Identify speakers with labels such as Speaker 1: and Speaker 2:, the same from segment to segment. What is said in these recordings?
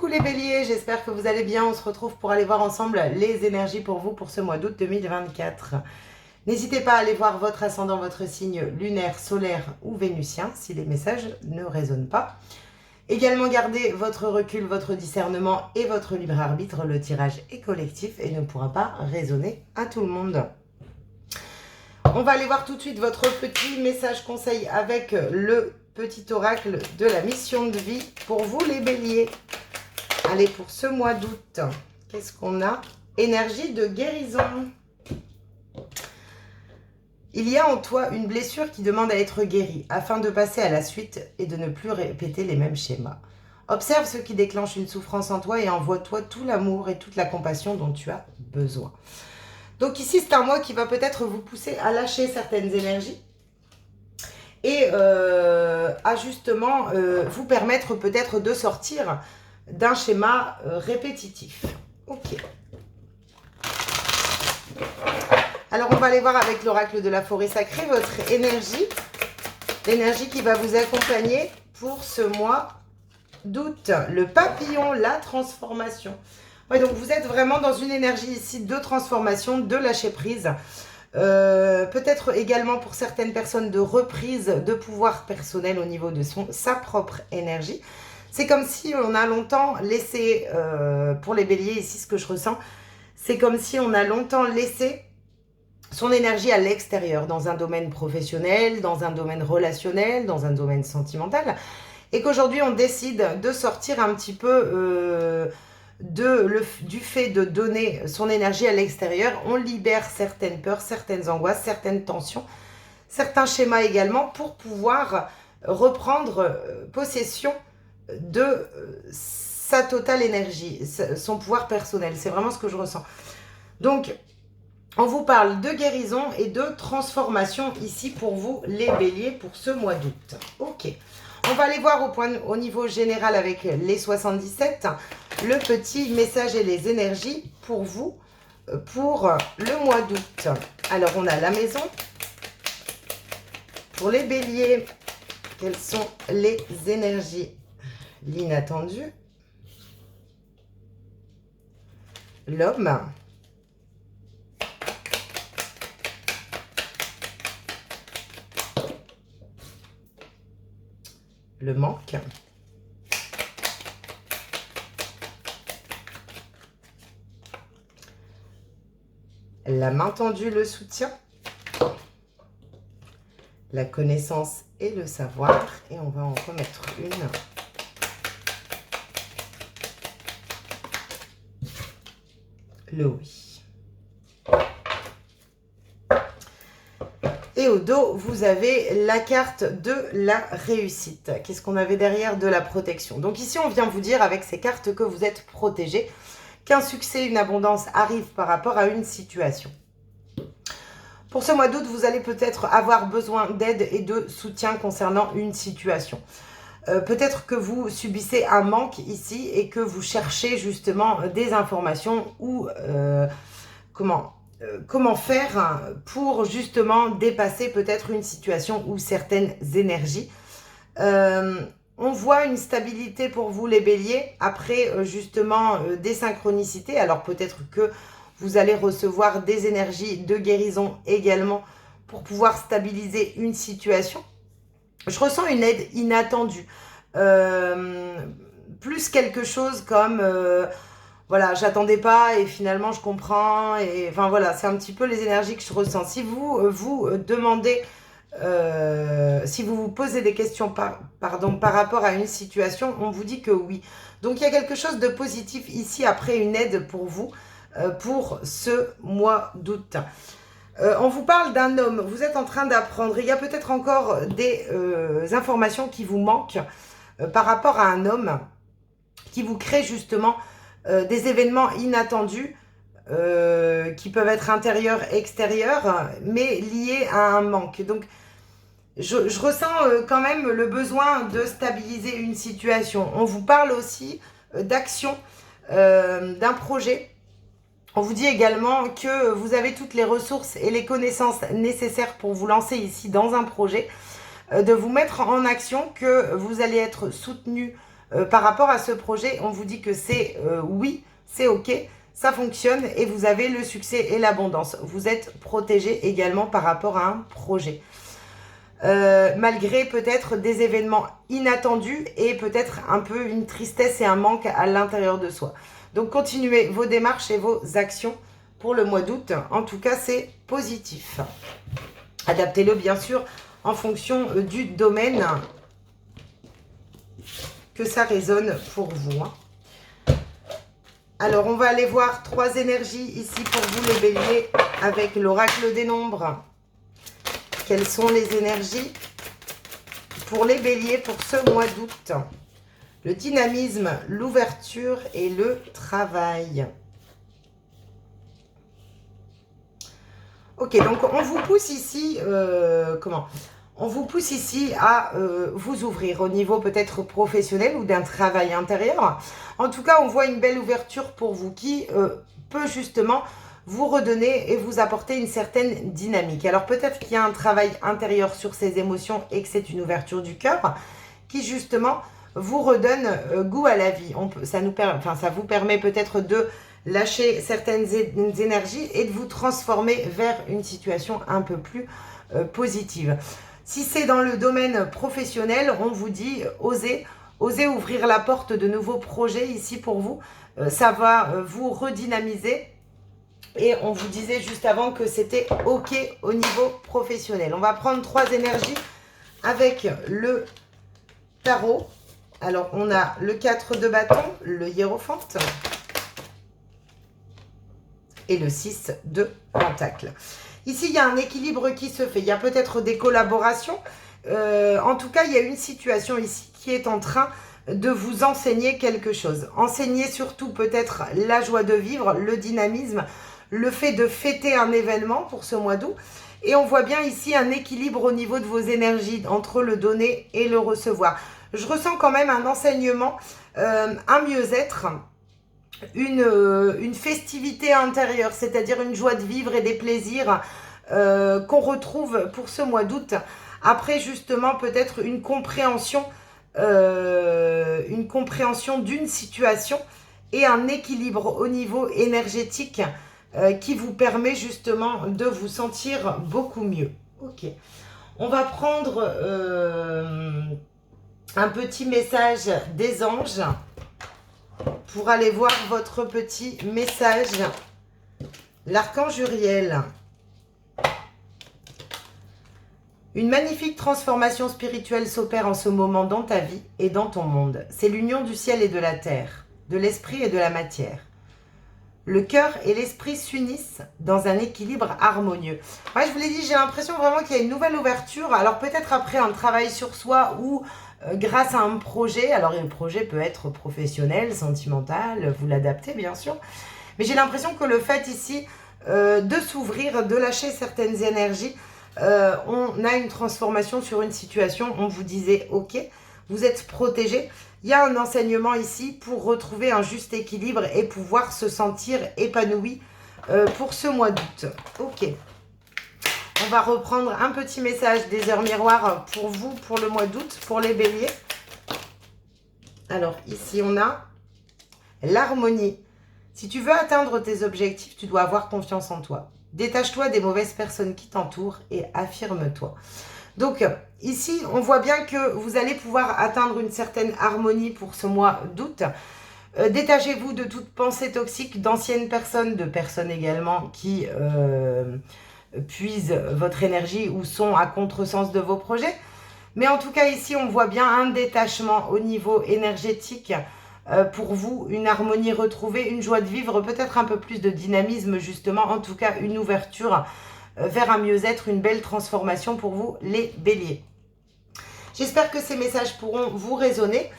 Speaker 1: les béliers, j'espère que vous allez bien. On se retrouve pour aller voir ensemble les énergies pour vous pour ce mois d'août 2024. N'hésitez pas à aller voir votre ascendant, votre signe lunaire, solaire ou vénusien si les messages ne résonnent pas. Également, gardez votre recul, votre discernement et votre libre arbitre. Le tirage est collectif et ne pourra pas résonner à tout le monde. On va aller voir tout de suite votre petit message conseil avec le petit oracle de la mission de vie pour vous les béliers. Allez, pour ce mois d'août, qu'est-ce qu'on a? Énergie de guérison. Il y a en toi une blessure qui demande à être guérie afin de passer à la suite et de ne plus répéter les mêmes schémas. Observe ce qui déclenche une souffrance en toi et envoie-toi tout l'amour et toute la compassion dont tu as besoin. Donc ici, c'est un mois qui va peut-être vous pousser à lâcher certaines énergies et à justement vous permettre peut-être de sortir d'un schéma répétitif. Ok. Alors, on va aller voir avec l'oracle de la forêt sacrée votre énergie. L'énergie qui va vous accompagner pour ce mois d'août. Le papillon, la transformation. Ouais, donc vous êtes vraiment dans une énergie ici de transformation, de lâcher prise. Peut-être également pour certaines personnes de reprise de pouvoir personnel au niveau de sa propre énergie. C'est comme si on a longtemps laissé, pour les béliers ici ce que je ressens, c'est comme si on a longtemps laissé son énergie à l'extérieur, dans un domaine professionnel, dans un domaine relationnel, dans un domaine sentimental, et qu'aujourd'hui on décide de sortir un petit peu du fait de donner son énergie à l'extérieur. On libère certaines peurs, certaines angoisses, certaines tensions, certains schémas également pour pouvoir reprendre possession de sa totale énergie, son pouvoir personnel. C'est vraiment ce que je ressens. Donc, on vous parle de guérison et de transformation ici pour vous, les béliers, pour ce mois d'août. Ok. On va aller voir au niveau général avec les 77, le petit message et les énergies pour vous, pour le mois d'août. Alors, on a la maison. Pour les béliers, quelles sont les énergies? L'inattendu. L'homme. Le manque. La main tendue, le soutien. La connaissance et le savoir. Et on va en remettre une. Le oui. Et au dos, vous avez la carte de la réussite. Qu'est-ce qu'on avait derrière? De la protection. Donc ici, on vient vous dire avec ces cartes que vous êtes protégé, qu'un succès, une abondance arrive par rapport à une situation. Pour ce mois d'août, vous allez peut-être avoir besoin d'aide et de soutien concernant une situation. Peut-être que vous subissez un manque ici et que vous cherchez justement des informations ou comment faire pour justement dépasser peut-être une situation ou certaines énergies. On voit une stabilité pour vous les béliers après justement des synchronicités. Alors peut-être que vous allez recevoir des énergies de guérison également pour pouvoir stabiliser une situation. Je ressens une aide inattendue. Plus quelque chose comme... voilà, j'attendais pas et finalement je comprends. Et enfin voilà, c'est un petit peu les énergies que je ressens. Si vous vous demandez, si vous vous posez des questions par rapport à une situation, on vous dit que oui. Donc il y a quelque chose de positif ici après une aide pour vous, pour ce mois d'août. On vous parle d'un homme, vous êtes en train d'apprendre. Il y a peut-être encore des informations qui vous manquent par rapport à un homme qui vous crée justement des événements inattendus qui peuvent être intérieurs, extérieurs, mais liés à un manque. Donc, je ressens quand même le besoin de stabiliser une situation. On vous parle aussi d'action, d'un projet. On vous dit également que vous avez toutes les ressources et les connaissances nécessaires pour vous lancer ici dans un projet, de vous mettre en action, que vous allez être soutenu par rapport à ce projet, on vous dit que c'est oui, c'est ok, ça fonctionne et vous avez le succès et l'abondance. Vous êtes protégé également par rapport à un projet. Malgré peut-être des événements inattendus et peut-être un peu une tristesse et un manque à l'intérieur de soi. Donc continuez vos démarches et vos actions pour le mois d'août. En tout cas, c'est positif. Adaptez-le bien sûr en fonction du domaine que ça résonne pour vous. Alors, on va aller voir 3 énergies ici pour vous les béliers avec l'oracle des nombres. Quelles sont les énergies pour les béliers pour ce mois d'août? Le dynamisme, l'ouverture et le travail. Ok, donc on vous pousse ici, on vous pousse ici à vous ouvrir au niveau peut-être professionnel ou d'un travail intérieur. En tout cas, on voit une belle ouverture pour vous qui peut justement vous redonner et vous apporter une certaine dynamique. Alors peut-être qu'il y a un travail intérieur sur ces émotions et que c'est une ouverture du cœur qui justement vous redonne goût à la vie. Ça vous permet peut-être de lâcher certaines énergies et de vous transformer vers une situation un peu plus positive. Si c'est dans le domaine professionnel, on vous dit osez ouvrir la porte de nouveaux projets ici pour vous. Ça va vous redynamiser. Et on vous disait juste avant que c'était ok au niveau professionnel. On va prendre 3 énergies avec le tarot. Alors, on a le 4 de bâton, le hiérophante et le 6 de pentacle. Ici, il y a un équilibre qui se fait. Il y a peut-être des collaborations. En tout cas, il y a une situation ici qui est en train de vous enseigner quelque chose. Enseignez surtout peut-être la joie de vivre, le dynamisme, le fait de fêter un événement pour ce mois d'août. Et on voit bien ici un équilibre au niveau de vos énergies entre le donner et le recevoir. Je ressens quand même un enseignement, un mieux-être, une festivité intérieure, c'est-à-dire une joie de vivre et des plaisirs qu'on retrouve pour ce mois d'août. Après justement peut-être une compréhension d'une situation et un équilibre au niveau énergétique qui vous permet justement de vous sentir beaucoup mieux. Ok, on va prendre un petit message des anges pour aller voir votre petit message. L'archange Uriel. Une magnifique transformation spirituelle s'opère en ce moment dans ta vie et dans ton monde. C'est l'union du ciel et de la terre, de l'esprit et de la matière. Le cœur et l'esprit s'unissent dans un équilibre harmonieux. Ouais, je vous l'ai dit, j'ai l'impression vraiment qu'il y a une nouvelle ouverture. Alors peut-être après un travail sur soi ou grâce à un projet. Alors le projet peut être professionnel, sentimental, vous l'adaptez bien sûr. Mais j'ai l'impression que le fait ici de s'ouvrir, de lâcher certaines énergies, on a une transformation sur une situation. On vous disait ok, vous êtes protégé. Il y a un enseignement ici pour retrouver un juste équilibre et pouvoir se sentir épanoui pour ce mois d'août. Ok. On va reprendre un petit message des heures miroirs pour vous, pour le mois d'août, pour les béliers. Alors, ici, on a l'harmonie. Si tu veux atteindre tes objectifs, tu dois avoir confiance en toi. Détache-toi des mauvaises personnes qui t'entourent et affirme-toi. Donc, ici, on voit bien que vous allez pouvoir atteindre une certaine harmonie pour ce mois d'août. Détachez-vous de toute pensée toxique, d'anciennes personnes, de personnes également qui puisent votre énergie ou sont à contresens de vos projets. Mais en tout cas, ici, on voit bien un détachement au niveau énergétique pour vous, une harmonie retrouvée, une joie de vivre, peut-être un peu plus de dynamisme justement, en tout cas une ouverture vers un mieux-être, une belle transformation pour vous les béliers. J'espère que ces messages pourront vous résonner.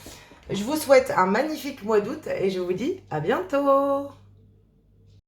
Speaker 1: Je vous souhaite un magnifique mois d'août et je vous dis à bientôt.